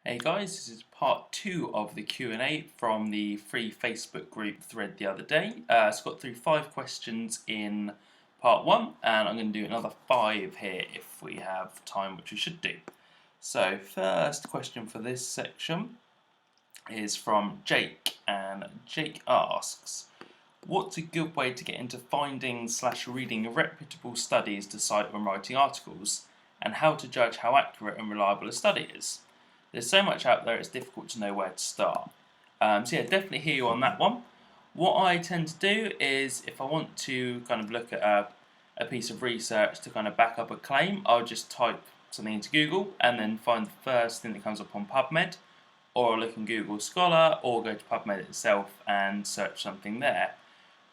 Hey guys, this is part 2 of the Q&A from the free Facebook group thread the other day. So got through 5 questions in part 1 and I'm going to do another 5 here if we have time, which we should do. So first question for this section is from Jake, and Jake asks, what's a good way to get into finding/reading reputable studies to cite when writing articles, and how to judge how accurate and reliable a study is? There's so much out there, it's difficult to know where to start. So yeah, definitely hear you on that one. What I tend to do is, if I want to kind of look at a piece of research to kind of back up a claim, I'll just type something into Google and then find the first thing that comes up on PubMed, or I'll look in Google Scholar, or go to PubMed itself and search something there.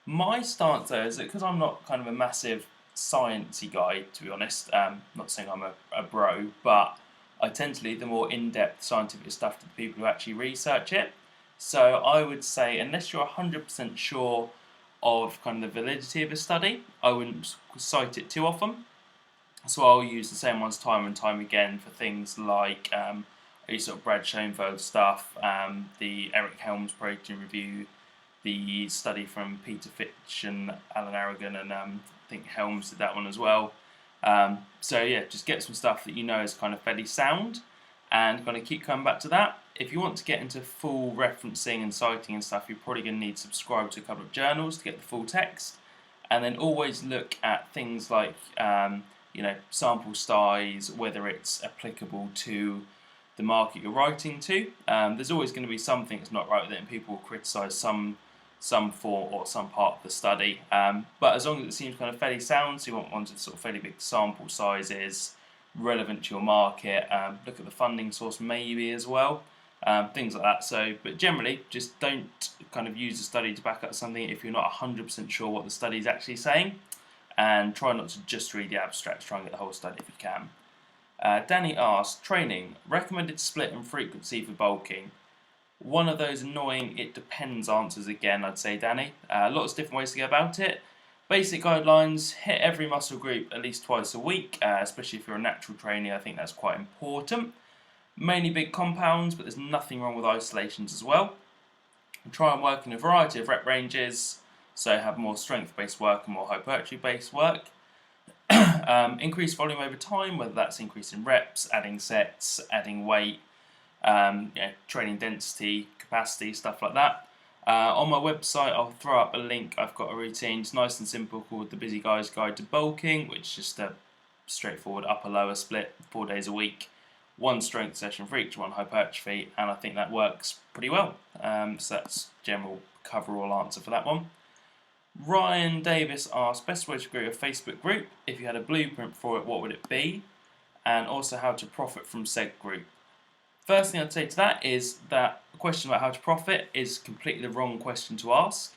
My stance though is that because I'm not kind of a massive sciencey guy, to be honest, not saying I'm a bro, but I tend to leave the more in-depth scientific stuff to the people who actually research it. So I would say, unless you're 100% sure of kind of the validity of a study, I wouldn't cite it too often. So I'll use the same ones time and time again for things like I use sort of Brad Schoenfeld stuff, the Eric Helms protein review, the study from Peter Fitch and Alan Aragon, and I think Helms did that one as well. So yeah, just get some stuff that you know is kind of fairly sound and kind of keep coming back to that. If you want to get into full referencing and citing and stuff, you're probably going to need to subscribe to a couple of journals to get the full text, and then always look at things like sample size, whether it's applicable to the market you're writing to. There's always going to be something that's not right with it, and people will criticise some form or some part of the study. But as long as it seems kind of fairly sound, so you want ones with sort of fairly big sample sizes, relevant to your market. Look at the funding source maybe as well, things like that. So, but generally, just don't kind of use a study to back up something if you're not 100% sure what the study is actually saying, and try not to just read the abstracts. Try and get the whole study if you can. Danny asks, training, recommended split and frequency for bulking. One of those annoying it depends answers again, I'd say, Danny. Lots of different ways to go about it. Basic guidelines, hit every muscle group at least twice a week, especially if you're a natural trainer. I think that's quite important. Mainly big compounds, but there's nothing wrong with isolations as well. Try and work in a variety of rep ranges, so have more strength-based work and more hypertrophy-based work. Increase volume over time, whether that's increasing reps, adding sets, adding weight, training density, capacity, stuff like that. On my website, I'll throw up a link. I've got a routine. It's nice and simple, called The Busy Guy's Guide to Bulking, which is just a straightforward upper-lower split, 4 days a week, 1 strength session for each, 1 hypertrophy, and I think that works pretty well. So that's general cover-all answer for that one. Ryan Davis asked, best way to grow a Facebook group? If you had a blueprint for it, what would it be? And also how to profit from said group. First thing I'd say to that is that a question about how to profit is completely the wrong question to ask.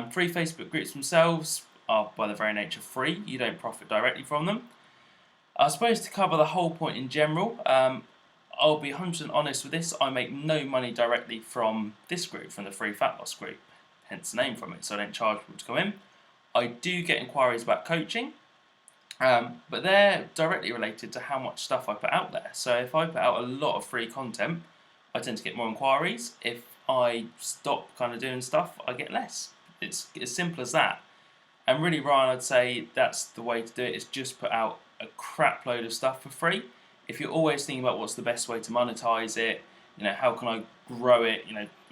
Free Facebook groups themselves are by their very nature free. You don't profit directly from them. I suppose to cover the whole point in general, I'll be 100% honest with this. I make no money directly from this group, from the free fat loss group, hence the name from it, so I don't charge people to come in. I do get inquiries about coaching, but they're directly related to how much stuff I put out there. So if I put out a lot of free content, I tend to get more inquiries. If I stop kind of doing stuff, I get less. It's as simple as that. And really, Ryan, I'd say that's the way to do it, is just put out a crap load of stuff for free. If you're always thinking about what's the best way to monetize it, how can I grow it,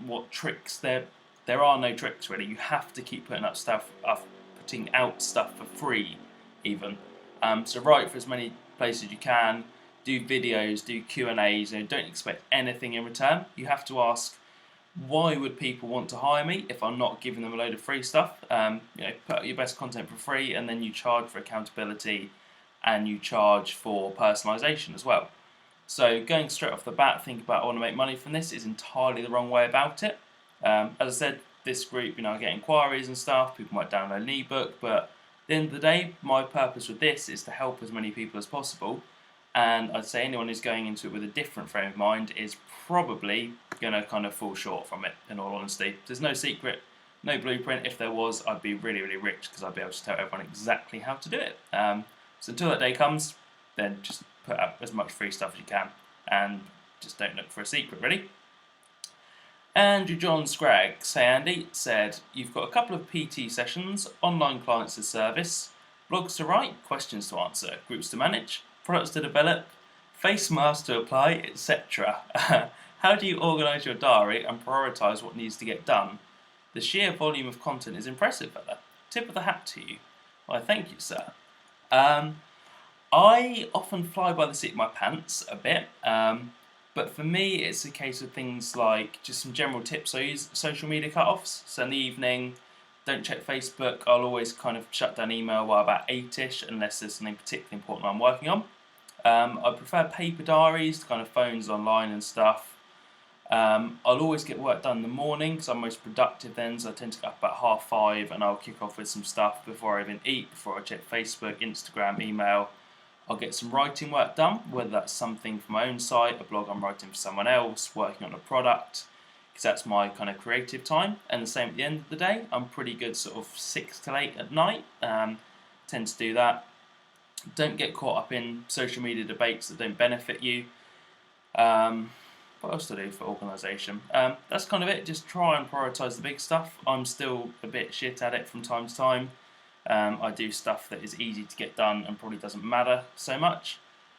what tricks, there are no tricks really. You have to keep putting out stuff for free even. So write for as many places as you can, do videos, do Q&As, don't expect anything in return. You have to ask, why would people want to hire me if I'm not giving them a load of free stuff? Put out your best content for free, and then you charge for accountability and you charge for personalisation as well. So going straight off the bat, think about, I want to make money from this, is entirely the wrong way about it. As I said, this group, I get inquiries and stuff, people might download an ebook, but at the end of the day, my purpose with this is to help as many people as possible, and I'd say anyone who's going into it with a different frame of mind is probably going to kind of fall short from it, in all honesty. There's no secret, no blueprint. If there was, I'd be really, really rich, because I'd be able to tell everyone exactly how to do it. So until that day comes, then just put out as much free stuff as you can, and just don't look for a secret, really. Andrew John Scraggs, hey Andy, said, you've got a couple of PT sessions, online clients to service, blogs to write, questions to answer, groups to manage, products to develop, face masks to apply, etc. How do you organise your diary and prioritise what needs to get done? The sheer volume of content is impressive, fella. Tip of the hat to you. Why, thank you, sir. I often fly by the seat of my pants a bit. But for me, it's a case of things like just some general tips. I use social media cut-offs. So in the evening, don't check Facebook. I'll always kind of shut down email by about 8ish, unless there's something particularly important I'm working on. I prefer paper diaries to kind of phones online and stuff. I'll always get work done in the morning because I'm most productive then. So I tend to get up about 5:30 and I'll kick off with some stuff before I even eat, before I check Facebook, Instagram, email. I'll get some writing work done, whether that's something for my own site, a blog I'm writing for someone else, working on a product, because that's my kind of creative time. And the same at the end of the day. I'm pretty good sort of 6 to 8 at night. Tend to do that. Don't get caught up in social media debates that don't benefit you. What else to do for organisation? That's kind of it. Just try and prioritise the big stuff. I'm still a bit shit at it from time to time. I do stuff that is easy to get done and probably doesn't matter so much,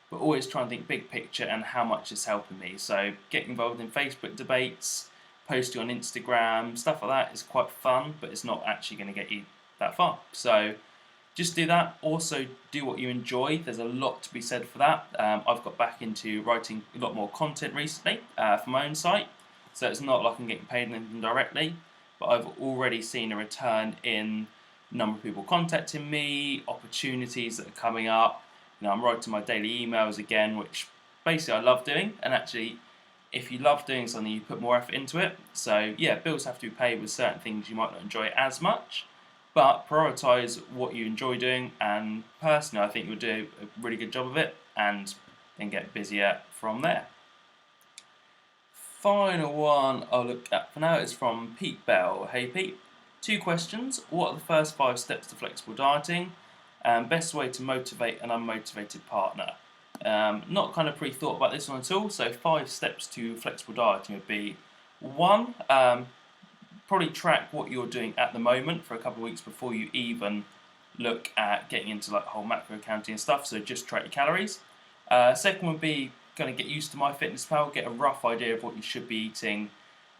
but always try and think big picture and how much is helping me. So getting involved in Facebook debates, posting on Instagram, stuff like that is quite fun, but it's not actually going to get you that far. So just do that. Also do what you enjoy. There's a lot to be said for that. I've got back into writing a lot more content recently for my own site, so it's not like I'm getting paid anything directly, but I've already seen a return in number of people contacting me, opportunities that are coming up. I'm writing my daily emails again, which basically I love doing. And actually, if you love doing something, you put more effort into it. So yeah, bills have to be paid with certain things you might not enjoy as much, but prioritise what you enjoy doing. And personally, I think you'll do a really good job of it, and then get busier from there. Final one I'll look at for now is from Pete Bell. Hey Pete. 2 questions. What are the first 5 steps to flexible dieting? And best way to motivate an unmotivated partner? Not kind of pre-thought about this one at all. So 5 steps to flexible dieting would be 1, probably track what you're doing at the moment for a couple of weeks before you even look at getting into like whole macro accounting and stuff. So just track your calories. Second would be kind of get used to MyFitnessPal, get a rough idea of what you should be eating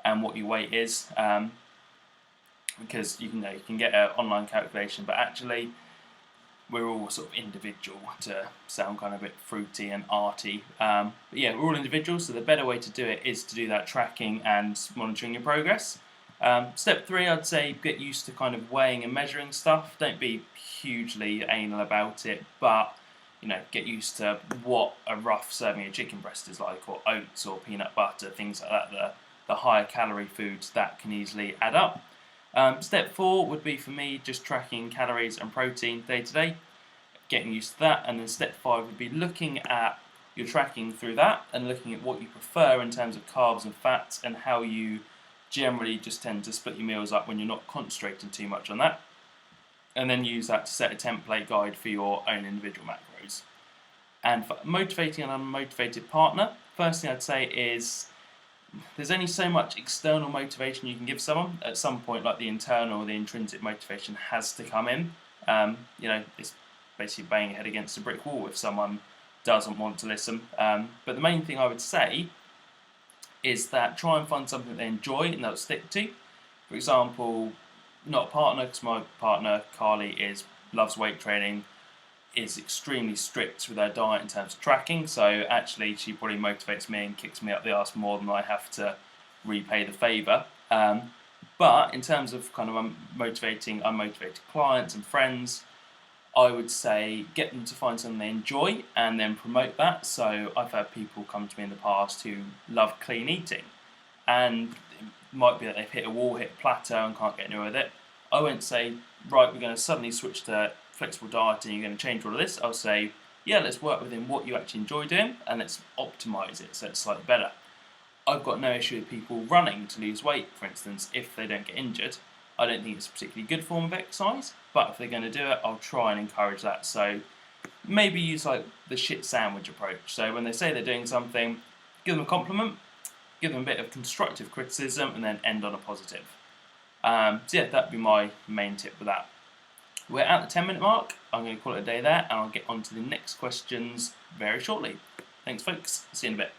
and what your weight is. Because you can get an online calculation, but actually we're all sort of individual, to sound kind of a bit fruity and arty. But yeah, we're all individuals, so the better way to do it is to do that tracking and monitoring your progress. Step 3, I'd say get used to kind of weighing and measuring stuff. Don't be hugely anal about it, but get used to what a rough serving of chicken breast is like, or oats or peanut butter, things like that, the higher calorie foods that can easily add up. Step 4 would be for me just tracking calories and protein day to day, getting used to that. And then step 5 would be looking at your tracking through that and looking at what you prefer in terms of carbs and fats, and how you generally just tend to split your meals up when you're not concentrating too much on that, and then use that to set a template guide for your own individual macros. And for motivating an unmotivated partner, first thing I'd say is there's only so much external motivation you can give someone. At some point, like the internal or the intrinsic motivation has to come in. It's basically banging your head against a brick wall if someone doesn't want to listen. But the main thing I would say is that try and find something that they enjoy and they'll stick to. For example, not a partner, because my partner, Carly, loves weight training, is extremely strict with her diet in terms of tracking, so actually she probably motivates me and kicks me up the arse more than I have to repay the favour. But in terms of kind of motivating unmotivated clients and friends, I would say get them to find something they enjoy and then promote that. So I've had people come to me in the past who love clean eating, and it might be that they've hit a wall, hit a plateau and can't get anywhere with it. I won't say, right, we're going to suddenly switch to flexible dieting, you're going to change all of this. I'll say, yeah, let's work within what you actually enjoy doing and let's optimise it so it's slightly better. I've got no issue with people running to lose weight, for instance, if they don't get injured. I don't think it's a particularly good form of exercise, but if they're going to do it, I'll try and encourage that. So maybe use like the shit sandwich approach. So when they say they're doing something, give them a compliment, give them a bit of constructive criticism, and then end on a positive. So yeah, that'd be my main tip with that. We're at the 10-minute mark. I'm going to call it a day there, and I'll get on to the next questions very shortly. Thanks, folks. See you in a bit.